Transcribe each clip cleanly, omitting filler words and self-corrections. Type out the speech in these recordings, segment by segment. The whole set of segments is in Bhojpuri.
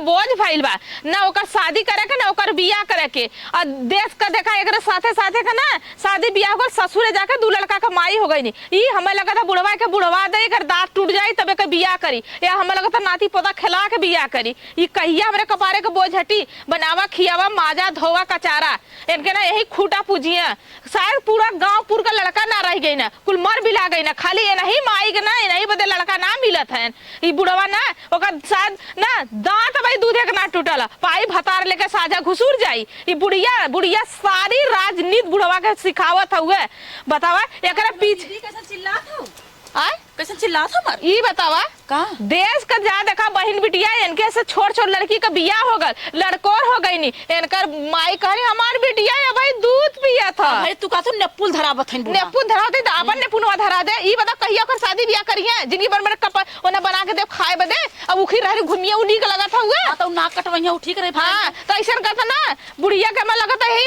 बोझ भइल बा ना ओकर शादी करे के ना ओकर बियाह करे के। और देश का देखा एकरे साथे साथे का ना शादी बियाह होकर ससुरे जाके दू लड़का का माई हो गई नी। ई हमें लगा था बुढ़वा के बुढ़वा दे कर दांत टूट जाई तबे के बियाह करी, या हमें लगा था नाती पोता खिला के बियाह करी। ई कहिया हमरे कपारे के बोझ हटी, बनावा खियावा माजा धोवा कचारा, इनके ना यही खूटा पूजिया। शायद पूरा गांव पूर का लड़का ना रह गई ना, कुल मर भी ला गई ना, खाली ये नहीं माई के ना नहीं बदे लड़का ना मिलत है। ई बुढ़वा ना ओकर शायद ना दांत भाई दूधे के ना टूटल, पाई भतार लेके साजा घुसूर जाई। ई बुढ़िया बुढ़िया सारी राजनीति बुढ़वा के सिखावत हुए। बतावा एकरा पीछे कैसे चिल्लात हो? आय कैसे चिल्लात हो मर? ई बतावा का देश का जा देखा बहन बिटिया इनके से छोट छोट लड़की का बियाह हो गल, लड़कोर हो गई नी। इनकर माई कहे हमार बिटिया है भाई दूध पिया था। भाई तू का तो नेपुल धरावत है। नेपुन धरा दे अपन नेपुनवा धरा दे। ई बता कहिया कर शादी बियाह करिए जिंदगी भर मेरे कपड़ ओना बना के दे खाए बदे। अब उखी रह घूमिए उन्हीं का लगा था हुए। हां तो नाक कटवइया उठी करे। हां तो ऐसा करता ना बुढ़िया के मैं लगता है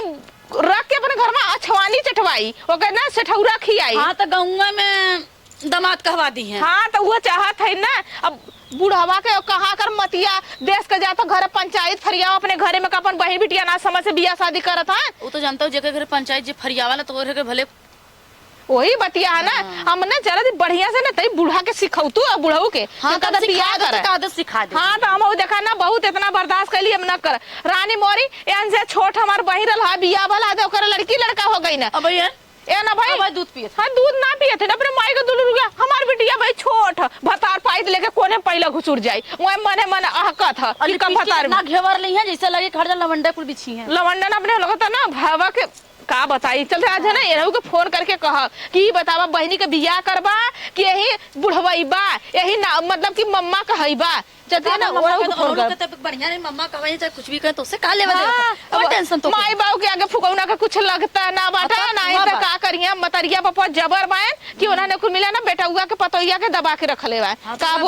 रख के अपने घर में अछवानी चटवाई ओके ना सेठौरा खियाई। हां तो गौवा में दामाद कहवा दी है। हाँ तो वो चाहत है ना। अब बुढ़ावा के कहा कर मतिया देश के जाता घर पंचायत फरियाव अपने घरे में अपन बहन बिटिया ना समझ से बियाह शादी करत है। वो तो जानता हूँ जेके घर पंचायत जे फरियावाला तो ओरे के भले वही बतिया है ना। हम ना जरा बढ़िया से ना तई बुढ़ा के सिखौतू और बुढ़ऊ के हाँ कदा बियाह कर आदत सिखा दे। हाँ तो हम देखा ना बहुत इतना बर्दाश्त कैली हम ना कर। रानी मोरी एन से छोट हमार बहिन रहा बियाह वाला दे ओकर लड़की लड़का हो गई ना। अब ये ए ना भाई भाई दूध पिए। हाँ दूध ना पिए थे अपने माई का दूध रुक हमार बिटिया भाई छोट भतार पाई लेके कोने पहले घुसुर जाई वह मने मन अहकत है कि कम भतार ना घेवर ली है जैसे लगे खड़ जा लवंडा कुल बिछी है। लवंडन अपने लगता ना भावा के का बताई चल आज है ना एनहु के फोन करके कह कि बतावा बहनी के बियाह करबा कि यही बुढ़वाई बा यही ना मतलब कि मम्मा कहईबा जते ना वो फोन कर तो बढ़िया नहीं मम्मा कहवे चाहे कुछ भी कहे तो उससे का लेवा दे। कोई टेंशन तो माई बाबू के आगे फुकौना का कुछ लगता ना बाटा ना है तो का करिया मतरिया पापा जबर बाए कि उन्होंने कुछ मिला ना बेटा हुआ के पतोइया के दबा के रख ले बा का बोल